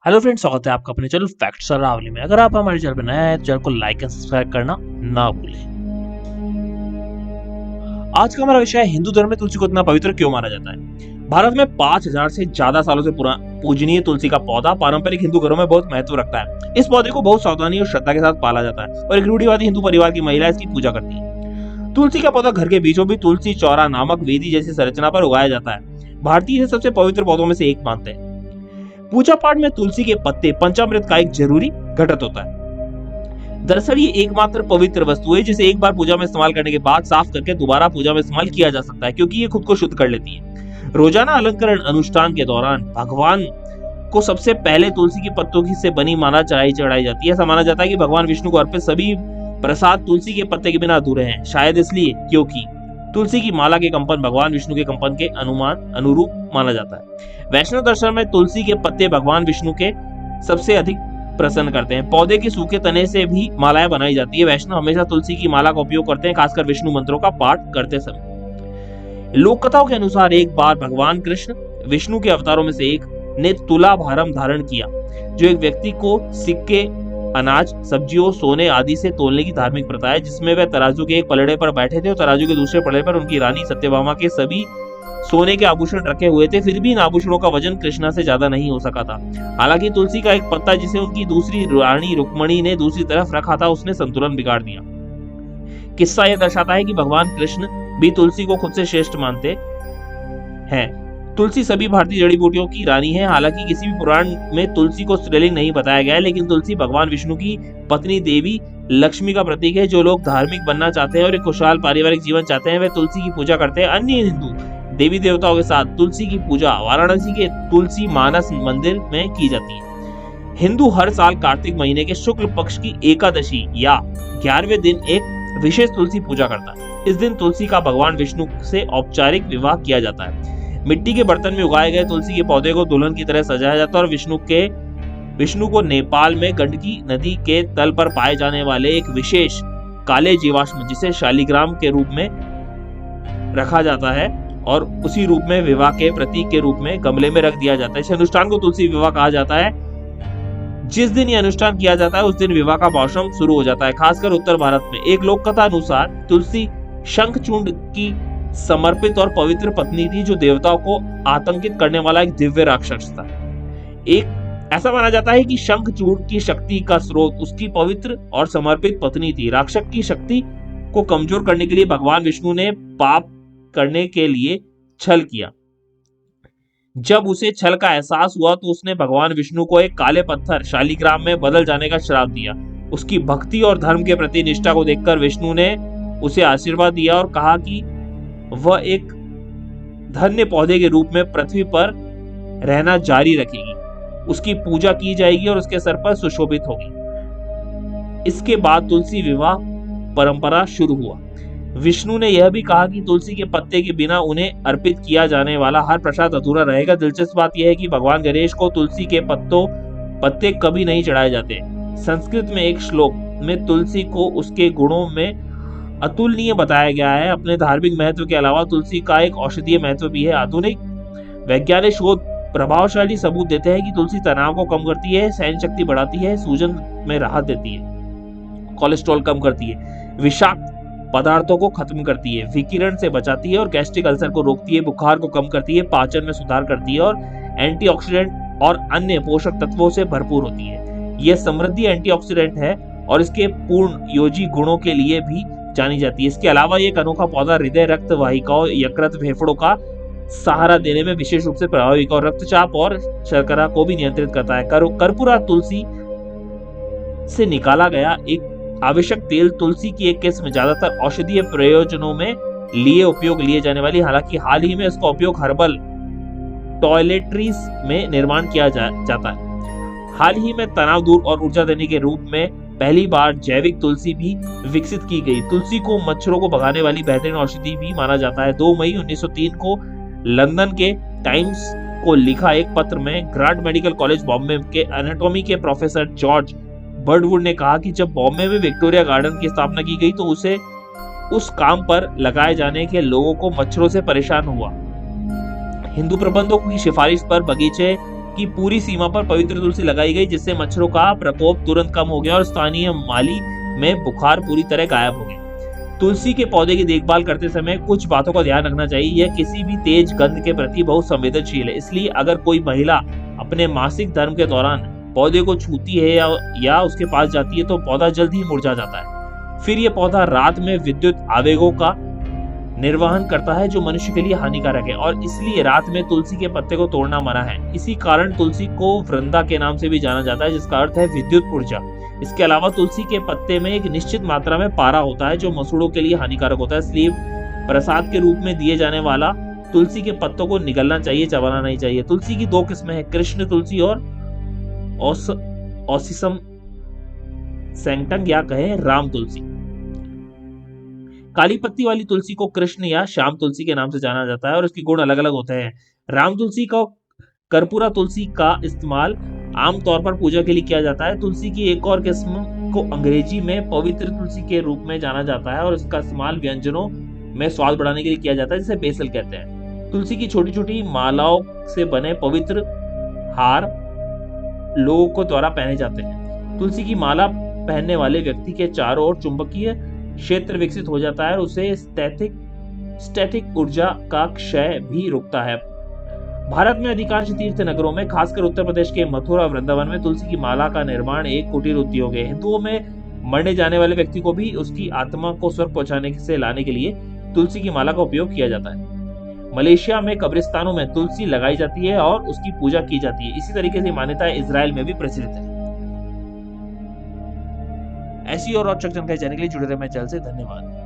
Hello friends, स्वागत है आपका अपने चैनल फैक्ट्स और रावली में। अगर आप हमारे चैनल पर नया है तो चैनल को लाइक एंड सब्सक्राइब करना ना भूलें। आज का हमारा विषय है हिंदू धर्म में तुलसी को इतना पवित्र क्यों माना जाता है। भारत में 5000 से ज्यादा सालों से पूजनीय तुलसी का पौधा पारंपरिक हिंदू घरों में बहुत महत्व रखता है। इस पौधे को बहुत सावधानी और श्रद्धा के साथ पाला जाता है और एक रूढ़िवादी हिंदू परिवार की महिला इसकी पूजा करती है। तुलसी का पौधा घर के बीचों बीच तुलसी चौरा नामक वेदी जैसी संरचना पर उगाया जाता है। भारतीय इसे सबसे पवित्र पौधों में से एक मानते हैं। पूजा पाठ में तुलसी के पत्ते पंचामृत का एक जरूरी घटक होता है। दरअसल ये एकमात्र पवित्र वस्तु है जिसे एक बार पूजा में इस्तेमाल करने के बाद साफ करके दोबारा पूजा में इस्तेमाल किया जा सकता है, क्योंकि ये खुद को शुद्ध कर लेती है। रोजाना अलंकरण अनुष्ठान के दौरान भगवान को सबसे पहले तुलसी के पत्तों की से बनी माला चढ़ाई जाती है। ऐसा माना जाता है कि भगवान विष्णु को अर्पित सभी प्रसाद तुलसी के पत्ते के बिना अधूरे हैं, शायद इसलिए क्योंकि तुलसी की माला के कंपन भगवान विष्णु के कंपन के अनुरूप माना जाता है। वैष्णव दर्शन में तुलसी के पत्ते भगवान विष्णु के सबसे अधिक प्रसन्न करते हैं। पौधे के सूखे तने से भी मालाएं बनाई जाती है। वैष्णव हमेशा तुलसी की माला का उपयोग करते हैं, खासकर विष्णु मंत्रों का पाठ करते समय। लोक कथाओं के अनुसार एक बार भगवान कृष्ण विष्णु के अवतारों में से एक ने तुला भारम धारण किया, जो एक व्यक्ति को सिक्के, अनाज, सब्जियों, सोने आदि से तोलने की धार्मिक प्रथा है, जिसमें वह तराजू के एक पलड़े पर बैठे थे और तराजू के दूसरे पलड़े पर उनकी रानी सत्यभामा के सभी सोने के आभूषण रखे हुए थे। फिर भी इन आभूषणों का वजन कृष्णा से ज्यादा नहीं हो सका था। हालांकि तुलसी का एक पत्ता जिसे उनकी दूसरी रानी रुक्मणी ने दूसरी तरफ रखा था, उसने संतुलन बिगाड़ दिया। किस्सा यह दर्शाता है कि भगवान कृष्ण भी तुलसी को खुद से श्रेष्ठ मानते हैं। तुलसी सभी भारतीय जड़ी बूटियों की रानी है। हालांकि किसी भी पुराण में तुलसी को स्त्रीलिंग नहीं बताया गया है, लेकिन तुलसी भगवान विष्णु की पत्नी देवी लक्ष्मी का प्रतीक है। जो लोग धार्मिक बनना चाहते हैं और एक खुशहाल पारिवारिक जीवन चाहते हैं, वे तुलसी की पूजा करते हैं। अन्य हिंदू देवी देवताओं के साथ तुलसी की पूजा वाराणसी के तुलसी मानस मंदिर में की जाती है। हिंदू हर साल कार्तिक महीने के शुक्ल पक्ष की एकादशी या 11वें दिन एक विशेष तुलसी पूजा करता है। इस दिन तुलसी का भगवान विष्णु से औपचारिक विवाह किया जाता है। मिट्टी के बर्तन में उगाए गए तुलसी के पौधे को दुल्हन की तरह सजाया जाता है और विष्णु को नेपाल में गंडकी नदी के तल पर पाए जाने वाले एक विशेष काले जीवाश्म, जिसे शालिग्राम के रूप में रखा जाता है और उसी रूप में विवाह के प्रतीक के रूप में गमले में रख दिया जाता है। इस अनुष्ठान को तुलसी विवाह कहा जाता है। जिस दिन यह अनुष्ठान किया जाता है उस दिन विवाह का मौसम शुरू हो जाता है, खासकर उत्तर भारत में। एक लोक कथा अनुसार तुलसी शंखचूड़ की समर्पित और पवित्र पत्नी थी, जो देवताओं को आतंकित करने वाला एक दिव्य राक्षस था। ऐसा माना जाता है कि शंखचूड़ की शक्ति का स्रोत उसकी पवित्र और समर्पित पत्नी थी। राक्षस की शक्ति को कमजोर करने के लिए भगवान विष्णु ने पाप करने के लिए छल किया। जब उसे छल का एहसास हुआ तो उसने भगवान विष्णु को एक काले पत्थर शालिग्राम में बदल जाने का श्राप दिया। उसकी भक्ति और धर्म के प्रति निष्ठा को देखकर विष्णु ने उसे आशीर्वाद दिया और कहा कि वह एक धन्य पौधे के रूप में पृथ्वी पर रहना जारी रखेगी, उसकी पूजा की जाएगी और उसके सर पर सुशोभित होगी। इसके बाद तुलसी विवाह परंपरा शुरू हुआ। विष्णु ने यह भी कहा कि तुलसी के पत्ते के बिना उन्हें अर्पित किया जाने वाला हर प्रसाद अधूरा रहेगा। दिलचस्प बात यह है कि भगवान गणेश को तुलसी के पत्ते कभी नहीं चढ़ाए जाते। संस्कृत में एक श्लोक में तुलसी को उसके गुणों में अतुलनीय बताया गया है। अपने धार्मिक महत्व के अलावा तुलसी का एक औषधीय महत्व भी है। आधुनिक वैज्ञानिक शोध प्रभावशाली सबूत देते हैं कि तुलसी तनाव को कम करती है, सहन शक्ति बढ़ाती है, सूजन में राहत देती है, कोलेस्ट्रॉल कम करती है, विषाक्त पदार्थों को खत्म करती है, विकिरण से बचाती है और गैस्ट्रिक अल्सर को रोकती है, बुखार को कम करती है, पाचन में सुधार करती है और एंटीऑक्सीडेंट और अन्य पोषक तत्वों से भरपूर होती है। यह समृद्धि एंटीऑक्सीडेंट है और इसके पूर्ण योजी गुणों के लिए भी जानी जाती है। इसके अलावा एक अनोखा पौधा हृदय, रक्त वाहिकाओं, यकृत, फेफड़ों का सहारा देने में विशेष रूप से प्रभावी और रक्तचाप और शर्करा को भी नियंत्रित करता है। कर्पूरा तुलसी से निकाला गया एक आवश्यक तेल तुलसी की एक किस्म ज्यादातर औषधीय प्रयोजनों में उपयोग लिए जाने वाली, हालांकि हाल ही में इसका उपयोग हर्बल टॉयलेटरीज में निर्माण किया जाता है। हाल ही में तनाव दूर और ऊर्जा देने के रूप में पहली बार जैविक तुलसी भी विकसित की गई। तुलसी को मच्छरों को भगाने वाली बेहतरीन औषधि भी माना जाता है। 2 मई 1903 को लंदन के टाइम्स को लिखा एक पत्र में ग्रांट मेडिकल कॉलेज बॉम्बे के एनाटॉमी के प्रोफेसर जॉर्ज बर्डवुड ने कहा कि जब बॉम्बे में विक्टोरिया गार्डन की स्थापना की गई तो उसे उस काम पर लगाए जाने के लोगों को मच्छरों से परेशान हुआ। हिंदू प्रबंधकों की सिफारिश पर बगीचे की पूरी सीमा पर पवित्र तुलसी लगाई गई, जिससे मच्छरों का प्रकोप तुरंत कम हो गया और स्थानीय माली में बुखार पूरी तरह गायब हो गया। तुलसी के पौधे की देखभाल करते समय कुछ बातों का ध्यान रखना चाहिए। यह किसी भी तेज गंध के प्रति बहुत संवेदनशील है, इसलिए अगर कोई महिला अपने मासिक धर्म के दौरान पौधे को छूती है या उसके पास जाती है तो पौधा जल्द ही मुरझा जाता है। फिर यह पौधा रात में विद्युत आवेगों का निर्वहन करता है जो मनुष्य के लिए हानिकारक है, और इसलिए रात में तुलसी के पत्ते को तोड़ना मना है। इसी कारण तुलसी को वृंदा के नाम से भी जाना जाता है, जिसका अर्थ है विद्युत ऊर्जा। इसके अलावा तुलसी के पत्ते में एक निश्चित मात्रा में पारा होता है जो मसूड़ों के लिए हानिकारक होता है, इसलिए प्रसाद के रूप में दिए जाने वाला तुलसी के पत्तों को निगलना चाहिए, चबाना नहीं चाहिए। तुलसी की दो किस्में हैं, कृष्ण तुलसी और ओसिसम सैंक्टम या कहे राम तुलसी। काली पत्ती वाली तुलसी को कृष्ण या श्याम तुलसी के नाम से जाना जाता है और उसके गुण अलग अलग होते हैं। राम तुलसी का कर्पूरा तुलसी का इस्तेमाल आमतौर पर पूजा के लिए किया जाता है। तुलसी की एक और किस्म को अंग्रेजी में पवित्र तुलसी के रूप में जाना जाता है और इसका इस्तेमाल व्यंजनों में स्वाद बढ़ाने के लिए किया जाता है, जिसे बेसल कहते हैं। तुलसी की छोटी छोटी मालाओं से बने पवित्र हार लोगों को द्वारा पहने जाते हैं। तुलसी की माला पहनने वाले व्यक्ति के चारों ओर चुंबकीय क्षेत्र विकसित हो जाता है और उसे स्टैटिक ऊर्जा का क्षय भी रोकता है। भारत में अधिकांश तीर्थ नगरों में, खासकर उत्तर प्रदेश के मथुरा और वृंदावन में, तुलसी की माला का निर्माण एक कुटीर उद्योग है। हिंदुओं में मरने जाने वाले व्यक्ति को भी उसकी आत्मा को स्वर्ग पहुंचाने से लाने के लिए तुलसी की माला का उपयोग किया जाता है। मलेशिया में कब्रिस्तानों में तुलसी लगाई जाती है और उसकी पूजा की जाती है। इसी तरीके से मान्यताएं इजराइल में भी प्रचलित है। ऐसी और रोचक जानकारी जानने के लिए जुड़े रहे मेरे चैनल से। धन्यवाद।